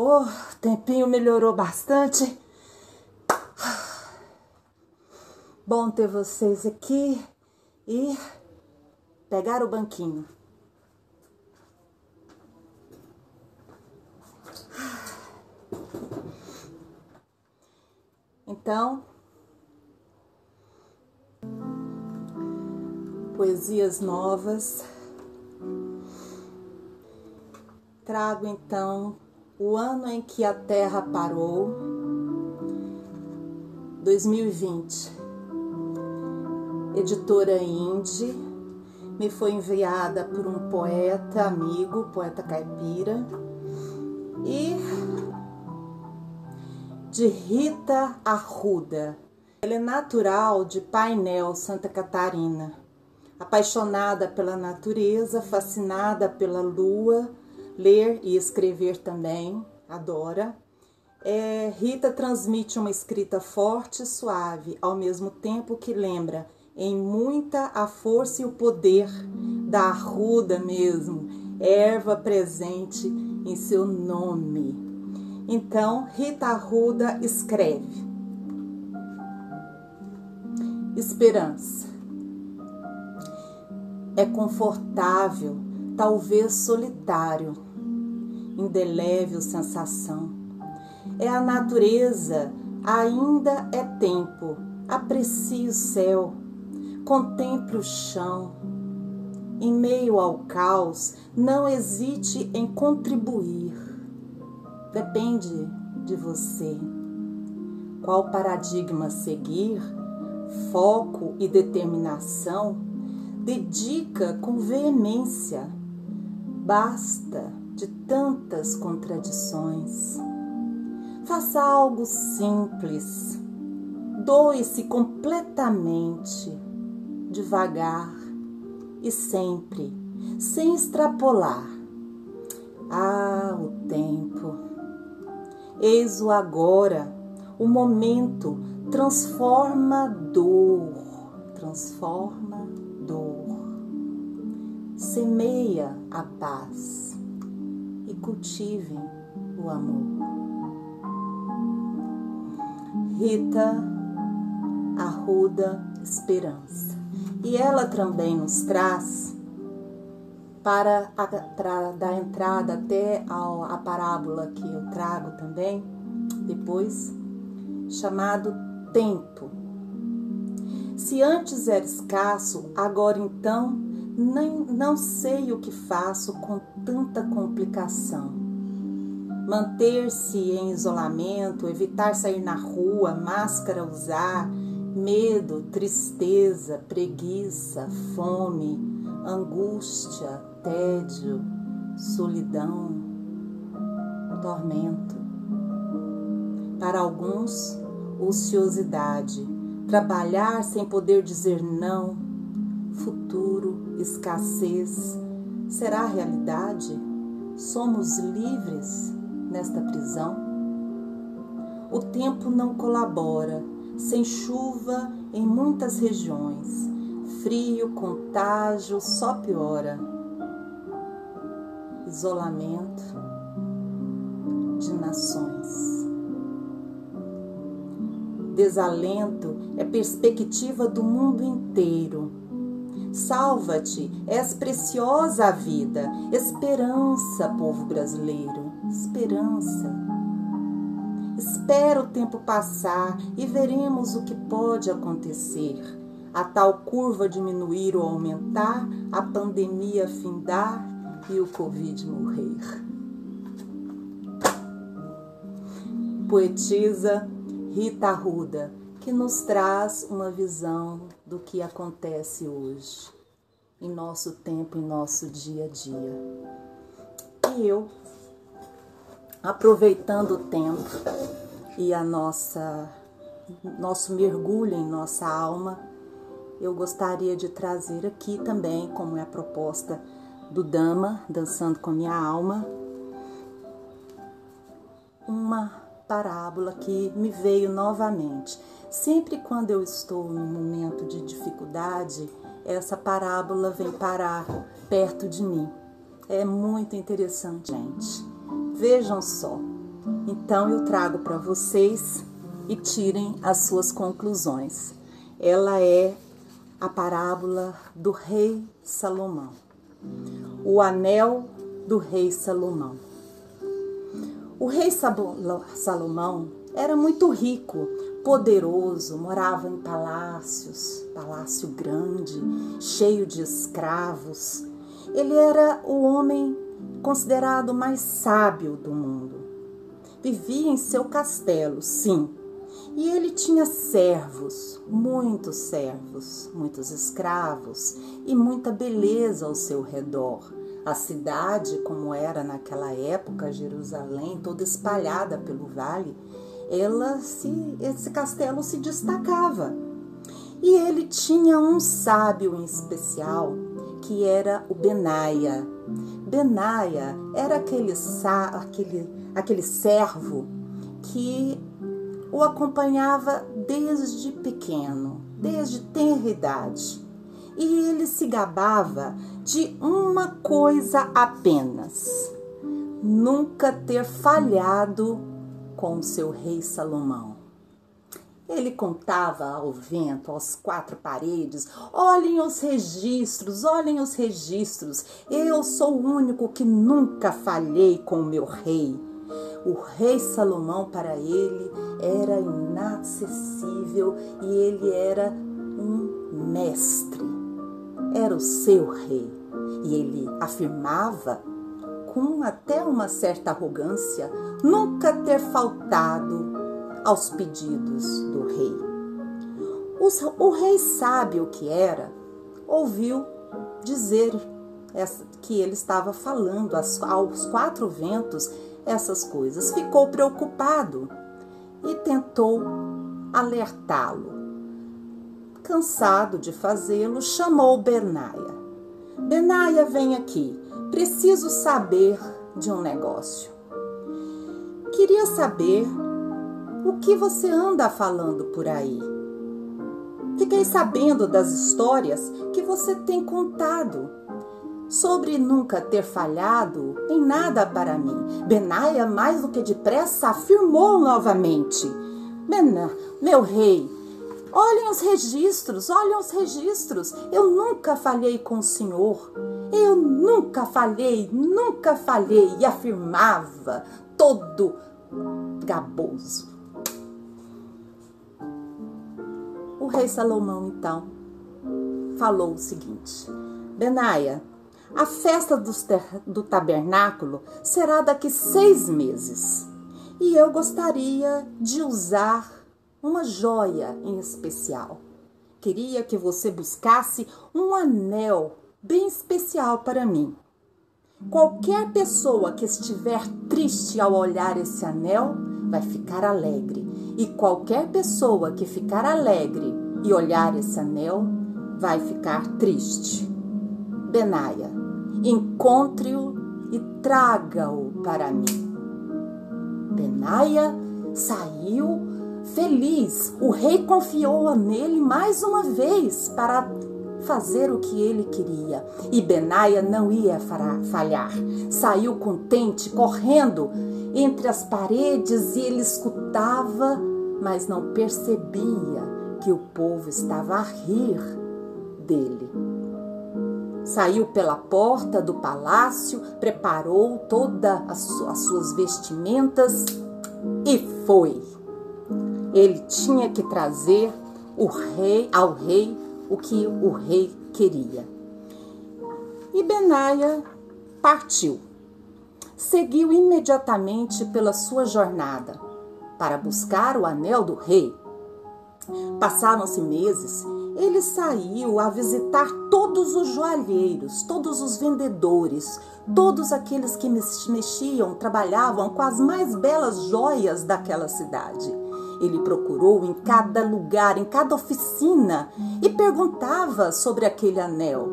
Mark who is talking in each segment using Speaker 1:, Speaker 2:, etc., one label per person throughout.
Speaker 1: O tempinho melhorou bastante. Bom ter vocês aqui e pegar o banquinho. Então, poesias novas. Trago então o ano em que a Terra parou, 2020. Editora Indie, me foi enviada por um poeta amigo, poeta caipira, e de Rita Arruda. Ela é natural de Painel, Santa Catarina, apaixonada pela natureza, fascinada pela lua, ler e escrever também, adora. Rita transmite uma escrita forte e suave, ao mesmo tempo que lembra em muita a força e o poder da arruda mesmo, erva presente em seu nome. Então, Rita Arruda escreve: Esperança. É confortável, talvez solitário, indelével sensação. É a natureza, ainda é tempo, aprecie o céu, contemple o chão. Em meio ao caos, não hesite em contribuir. Depende de você. Qual paradigma seguir, foco e determinação, dedica com veemência. Basta de tantas contradições. Faça algo simples. Doe-se completamente, devagar e sempre, sem extrapolar. Ah, o tempo. Eis o agora, o momento transformador. Semeia a paz e cultive o amor. Rita Arruda, Esperança. E ela também nos traz, para dar entrada até a parábola que eu trago também, depois, chamado Tempo. Se antes era escasso, agora então não sei o que faço com tanta complicação. Manter-se em isolamento, evitar sair na rua, máscara usar, medo, tristeza, preguiça, fome, angústia, tédio, solidão, tormento. Para alguns, ociosidade, trabalhar sem poder dizer não, futuro, escassez. Será realidade? Somos livres nesta prisão? O tempo não colabora, sem chuva em muitas regiões, frio, contágio só piora. Isolamento de nações. Desalento é perspectiva do mundo inteiro. Salva-te, és preciosa a vida. Esperança, povo brasileiro, esperança. Espera o tempo passar e veremos o que pode acontecer. A tal curva diminuir ou aumentar, a pandemia findar e o Covid morrer. Poetisa Rita Arruda, que nos traz uma visão do que acontece hoje, em nosso tempo, em nosso dia a dia. E eu, aproveitando o tempo e nosso mergulho em nossa alma, eu gostaria de trazer aqui também, como é a proposta do Dama, Dançando com Minha Alma, uma parábola que me veio novamente. Sempre quando eu estou em um momento de dificuldade, essa parábola vem parar perto de mim. É muito interessante, gente. Vejam só. Então eu trago para vocês e tirem as suas conclusões. Ela é a parábola do rei Salomão. O anel do rei Salomão. O rei Salomão era muito rico, poderoso, morava em palácio grande, cheio de escravos. Ele era o homem considerado mais sábio do mundo. Vivia em seu castelo, sim, e ele tinha servos, muitos escravos e muita beleza ao seu redor. A cidade, como era naquela época, Jerusalém, toda espalhada pelo vale, esse castelo se destacava. E ele tinha um sábio em especial, que era o Benaia. Benaia era aquele servo que o acompanhava desde pequeno, desde tenra idade. E ele se gabava de uma coisa apenas: nunca ter falhado com o seu rei Salomão. Ele contava ao vento, às quatro paredes: olhem os registros, eu sou o único que nunca falhei com o meu rei. O rei Salomão, para ele, era inacessível e ele era um mestre. Era o seu rei. E ele afirmava, com até uma certa arrogância, nunca ter faltado aos pedidos do rei. O rei sábio que era, ouviu dizer que ele estava falando aos quatro ventos essas coisas. Ficou preocupado e tentou alertá-lo. Cansado de fazê-lo, chamou Benaia. Benaia, vem aqui. Preciso saber de um negócio. Queria saber o que você anda falando por aí. Fiquei sabendo das histórias que você tem contado sobre nunca ter falhado em nada para mim. Benaia, mais do que depressa, afirmou novamente: meu rei, olhem os registros, eu nunca falhei com o senhor, eu nunca falhei, e afirmava, todo gaboso. O rei Salomão, então, falou o seguinte: Benaia, a festa do tabernáculo será daqui 6 meses e eu gostaria de usar uma joia em especial. Queria que você buscasse um anel bem especial para mim. Qualquer pessoa que estiver triste ao olhar esse anel vai ficar alegre. E qualquer pessoa que ficar alegre e olhar esse anel vai ficar triste. Benaia, encontre-o e traga-o para mim. Benaia saiu feliz. O rei confiou nele mais uma vez para fazer o que ele queria. E Benaia não ia falhar. Saiu contente, correndo entre as paredes, e ele escutava, mas não percebia que o povo estava a rir dele. Saiu pela porta do palácio, preparou todas as suas vestimentas e foi. Ele tinha que trazer ao rei o que o rei queria. E Benaia partiu. Seguiu imediatamente pela sua jornada para buscar o anel do rei. Passaram-se meses. Ele saiu a visitar todos os joalheiros, todos os vendedores, todos aqueles que trabalhavam com as mais belas joias daquela cidade. Ele procurou em cada lugar, em cada oficina, e perguntava sobre aquele anel.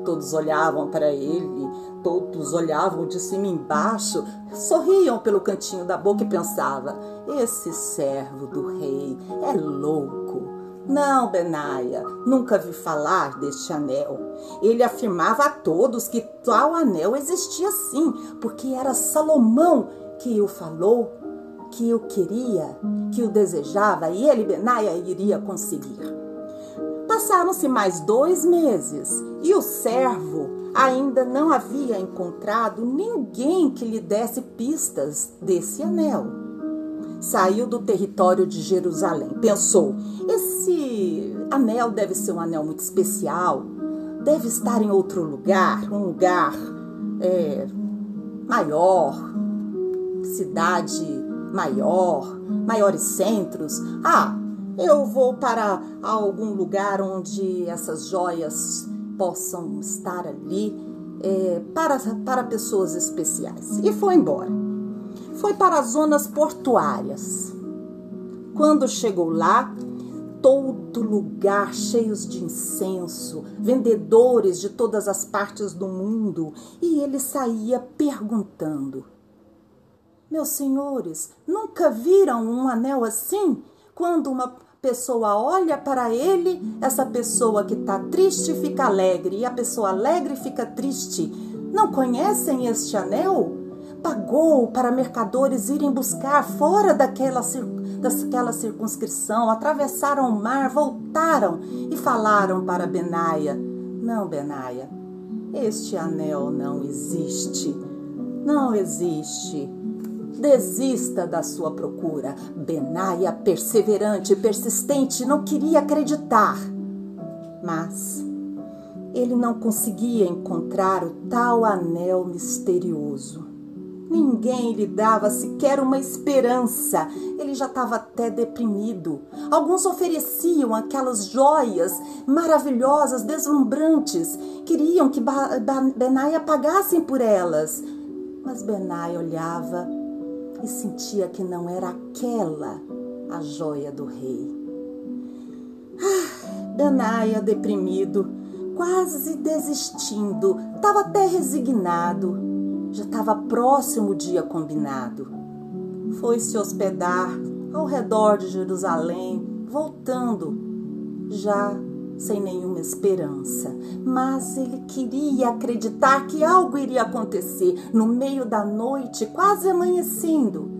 Speaker 1: Todos olhavam para ele, todos olhavam de cima embaixo, sorriam pelo cantinho da boca e pensavam: esse servo do rei é louco. Não, Benaia, nunca vi falar deste anel. Ele afirmava a todos que tal anel existia sim, porque era Salomão que o falou, que o queria, que o desejava, e ele, Benaia, iria conseguir. Passaram-se mais 2 meses e o servo ainda não havia encontrado ninguém que lhe desse pistas desse anel. Saiu do território de Jerusalém. Pensou, esse anel deve ser um anel muito especial, deve estar em outro lugar, um lugar maior, cidade maior, maiores centros. Eu vou para algum lugar onde essas joias possam estar ali para pessoas especiais. E foi embora. Foi para as zonas portuárias. Quando chegou lá, todo lugar cheios de incenso, vendedores de todas as partes do mundo, e ele saía perguntando: meus senhores, nunca viram um anel assim? Quando uma pessoa olha para ele, essa pessoa que está triste fica alegre, e a pessoa alegre fica triste. Não conhecem este anel? Pagou para mercadores irem buscar fora daquela circunscrição, atravessaram o mar, voltaram e falaram para Benaia: não, Benaia, este anel não existe, não existe. Desista da sua procura. Benaia, perseverante, persistente, não queria acreditar. Mas ele não conseguia encontrar o tal anel misterioso. Ninguém lhe dava sequer uma esperança. Ele já estava até deprimido. Alguns ofereciam aquelas joias maravilhosas, deslumbrantes. Queriam que Benaia pagassem por elas. Mas Benaia olhava e sentia que não era aquela a joia do rei. Benaia, deprimido, quase desistindo, estava até resignado. Já estava próximo o dia combinado. Foi se hospedar ao redor de Jerusalém, voltando, já sem nenhuma esperança. Mas ele queria acreditar que algo iria acontecer. No meio da noite, quase amanhecendo,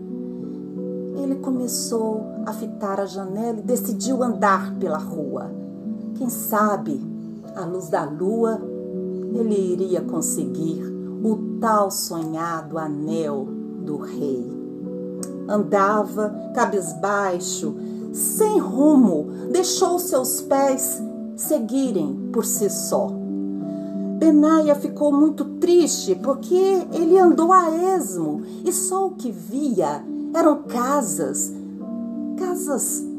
Speaker 1: ele começou a fitar a janela e decidiu andar pela rua. Quem sabe, à luz da lua, ele iria conseguir o tal sonhado anel do rei. Andava cabisbaixo, sem rumo, deixou seus pés seguirem por si só. Benaia ficou muito triste porque ele andou a esmo e só o que via eram casas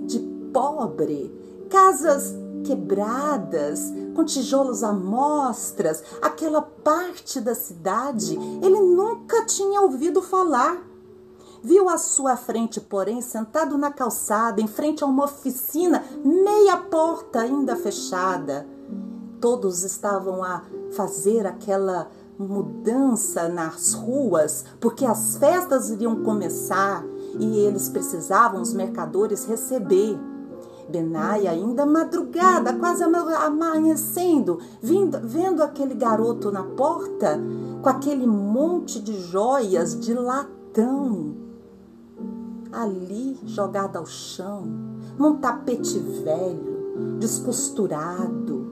Speaker 1: de pobre, casas quebradas, com tijolos à mostras. Aquela parte da cidade ele nunca tinha ouvido falar. Viu à sua frente, porém, sentado na calçada, em frente a uma oficina, meia porta ainda fechada. Todos estavam a fazer aquela mudança nas ruas, porque as festas iriam começar e eles precisavam, os mercadores, receber. Benaia, ainda madrugada, quase amanhecendo, vendo aquele garoto na porta, com aquele monte de joias de latão ali jogada ao chão, num tapete velho, descosturado,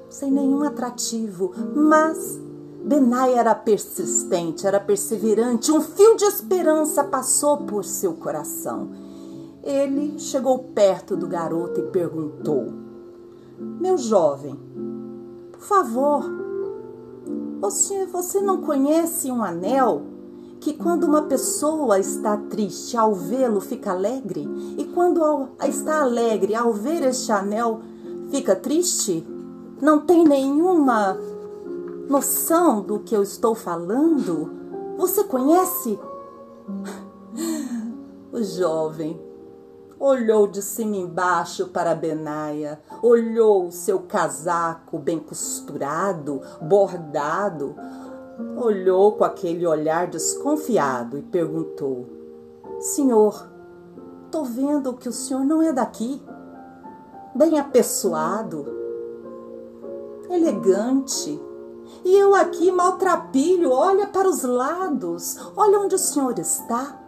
Speaker 1: sem nenhum atrativo. Mas Benaia era persistente, era perseverante. Um fio de esperança passou por seu coração. Ele chegou perto do garoto e perguntou: meu jovem, por favor, você não conhece um anel que quando uma pessoa está triste, ao vê-lo fica alegre, e quando está alegre, ao ver este anel, fica triste? Não tem nenhuma noção do que eu estou falando? Você conhece? O jovem olhou de cima embaixo para Benaia, olhou o seu casaco bem costurado, bordado, olhou com aquele olhar desconfiado e perguntou: senhor, tô vendo que o senhor não é daqui. Bem apessoado, elegante, E eu aqui maltrapilho, olha para os lados, olha onde o senhor está.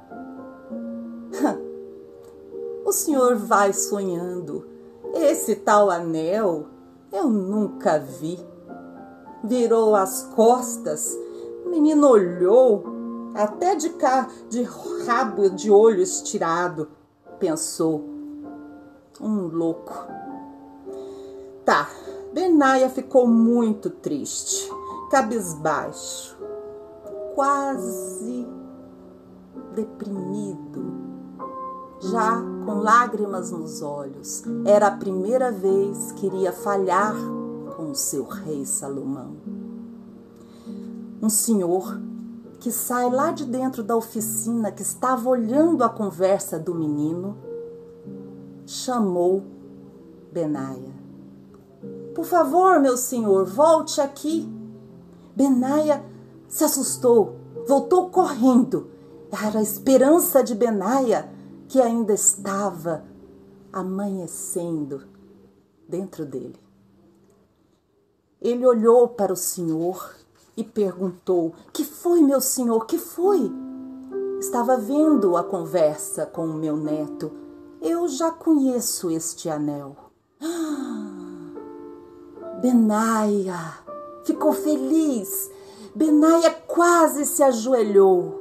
Speaker 1: O senhor vai sonhando. Esse tal anel eu nunca vi. Virou as costas, o menino olhou, até de rabo de olho estirado, pensou, um louco. Tá, Benaia ficou muito triste, cabisbaixo, quase deprimido, já com lágrimas nos olhos. Era a primeira vez que iria falhar com o seu rei Salomão. Um senhor que sai lá de dentro da oficina, que estava olhando a conversa do menino, chamou Benaia. Por favor, meu senhor, volte aqui. Benaia se assustou, voltou correndo. Era a esperança de Benaia que ainda estava amanhecendo dentro dele. Ele olhou para o senhor e perguntou: que foi, meu senhor, que foi? Estava vendo a conversa com o meu neto. Eu já conheço este anel. Benaia ficou feliz. Benaia quase se ajoelhou.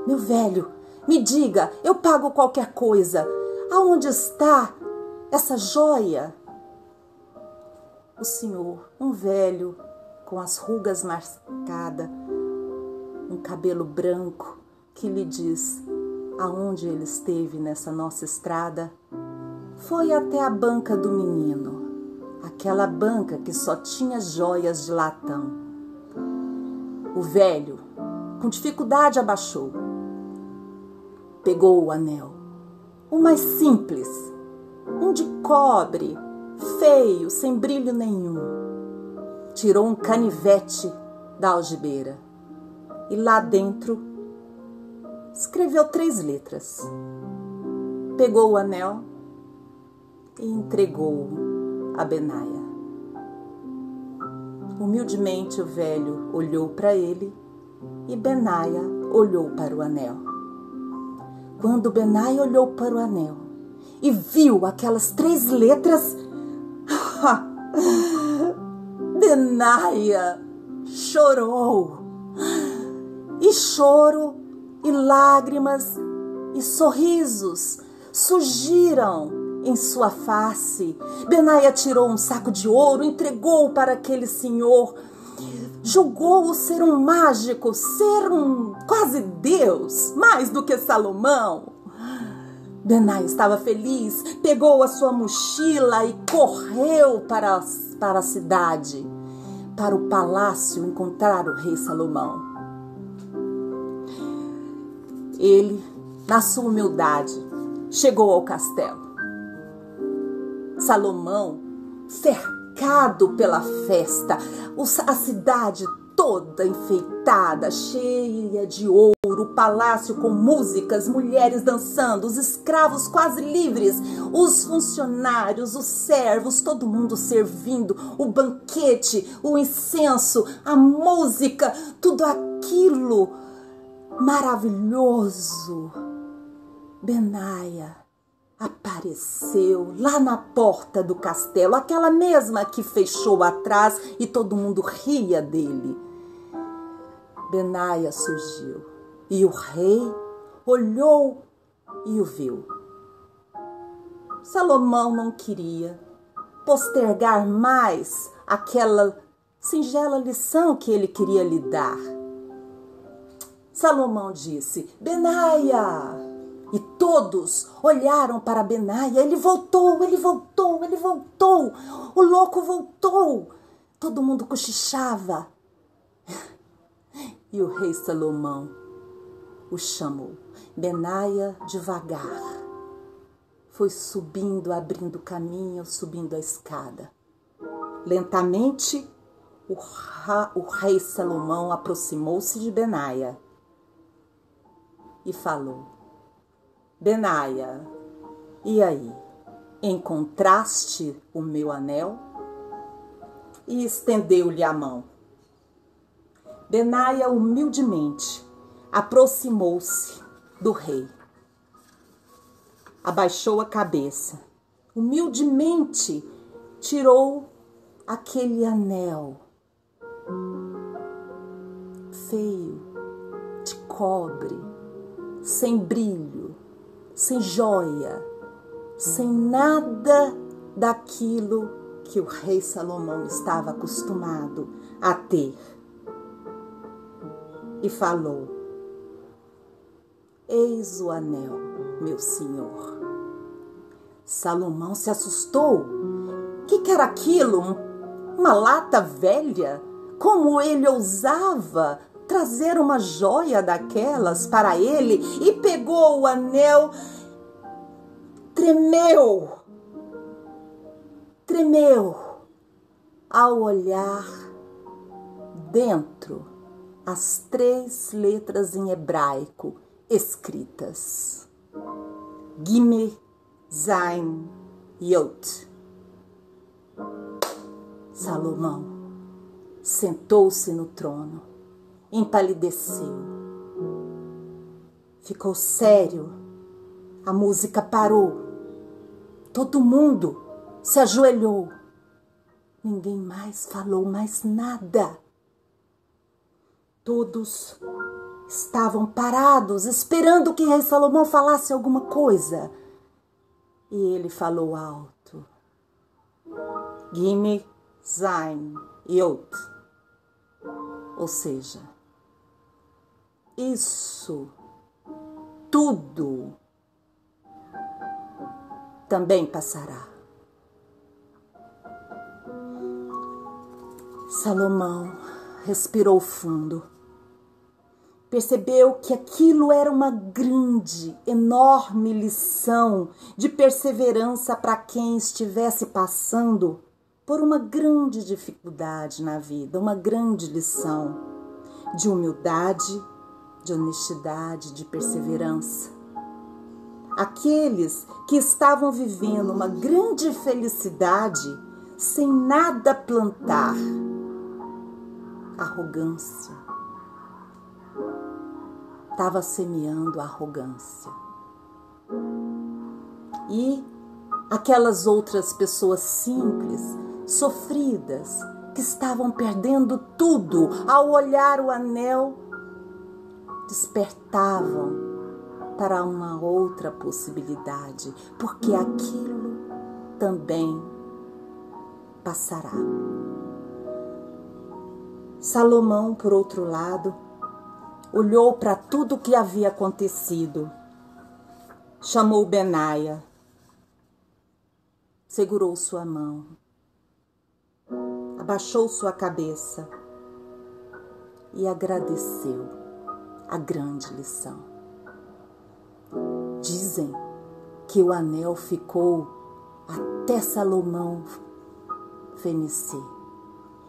Speaker 1: Meu velho, me diga, eu pago qualquer coisa. Aonde está essa joia? O senhor, um velho com as rugas marcadas, um cabelo branco, que lhe diz aonde ele esteve nessa nossa estrada, foi até a banca do menino, aquela banca que só tinha joias de latão. O velho, com dificuldade, abaixou. Pegou o anel, o mais simples, um de cobre, feio, sem brilho nenhum. Tirou um canivete da algibeira e lá dentro escreveu 3 letras. Pegou o anel e entregou-o a Benaia. Humildemente o velho olhou para ele e Benaia olhou para o anel. Quando Benaia olhou para o anel e viu aquelas 3 letras, Benaia chorou. E choro e lágrimas e sorrisos surgiram em sua face. Benaia tirou um saco de ouro, entregou para aquele senhor. Julgou-o ser um mágico, ser um quase Deus, mais do que Salomão. Benaia estava feliz, pegou a sua mochila e correu para a cidade, para o palácio encontrar o rei Salomão. Ele, na sua humildade, chegou ao castelo. Salomão, cercado pela festa, a cidade toda enfeitada, cheia de ouro, o palácio com músicas, mulheres dançando, os escravos quase livres, os funcionários, os servos, todo mundo servindo, o banquete, o incenso, a música, tudo aquilo maravilhoso. Benaia apareceu lá na porta do castelo, aquela mesma que fechou atrás e todo mundo ria dele. Benaia surgiu e o rei olhou e o viu. Salomão não queria postergar mais aquela singela lição que ele queria lhe dar. Salomão disse: Benaia! E todos olharam para Benaia. Ele voltou, ele voltou, ele voltou. O louco voltou. Todo mundo cochichava. E o rei Salomão o chamou. Benaia, devagar, foi subindo, abrindo caminho, subindo a escada. Lentamente, o rei Salomão aproximou-se de Benaia e falou: Benaia, e aí? Encontraste o meu anel? e estendeu-lhe a mão. Benaia humildemente aproximou-se do rei. Abaixou a cabeça. Humildemente tirou aquele anel feio, de cobre, sem brilho, sem joia, sem nada daquilo que o rei Salomão estava acostumado a ter. E falou: eis o anel, meu senhor. Salomão se assustou. O que era aquilo? Uma lata velha? Como ele ousava trazer uma joia daquelas para ele? E pegou o anel, tremeu ao olhar dentro as 3 letras em hebraico escritas: Gimel, Zain, Yod. Salomão sentou-se no trono, empalideceu, ficou sério, a música parou, todo mundo se ajoelhou, ninguém mais falou mais nada. Todos estavam parados, esperando que rei Salomão falasse alguma coisa. E ele falou alto: Gimel, Zain, Yod. Ou seja, isso tudo também passará. Salomão respirou fundo. Percebeu que aquilo era uma grande, enorme lição de perseverança para quem estivesse passando por uma grande dificuldade na vida, uma grande lição de humildade, de honestidade, de perseverança. Aqueles que estavam vivendo uma grande felicidade sem nada plantar, arrogância. Estava semeando arrogância. E aquelas outras pessoas simples, sofridas, que estavam perdendo tudo, ao olhar o anel, despertavam para uma outra possibilidade, porque aquilo também passará. Salomão, por outro lado, olhou para tudo o que havia acontecido, chamou Benaia, segurou sua mão, abaixou sua cabeça e agradeceu a grande lição. Dizem que o anel ficou até Salomão fenecer.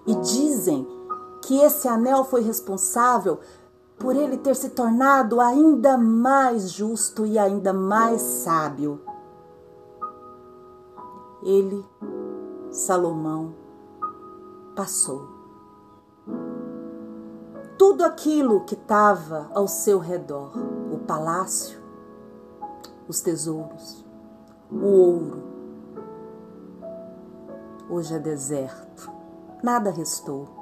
Speaker 1: E dizem que esse anel foi responsável por ele ter se tornado ainda mais justo e ainda mais sábio. Ele, Salomão, passou. Tudo aquilo que estava ao seu redor, o palácio, os tesouros, o ouro, hoje é deserto, nada restou.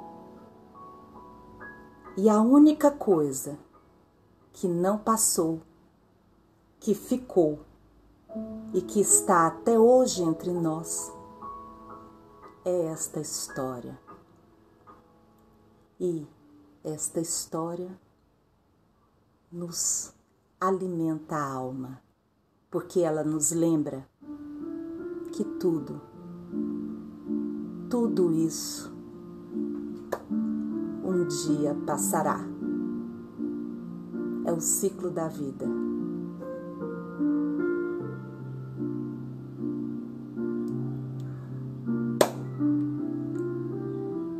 Speaker 1: E a única coisa que não passou, que ficou e que está até hoje entre nós, é esta história. E esta história nos alimenta a alma, porque ela nos lembra que tudo isso um dia passará. É o ciclo da vida.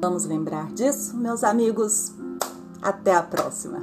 Speaker 1: Vamos lembrar disso, meus amigos. Até a próxima.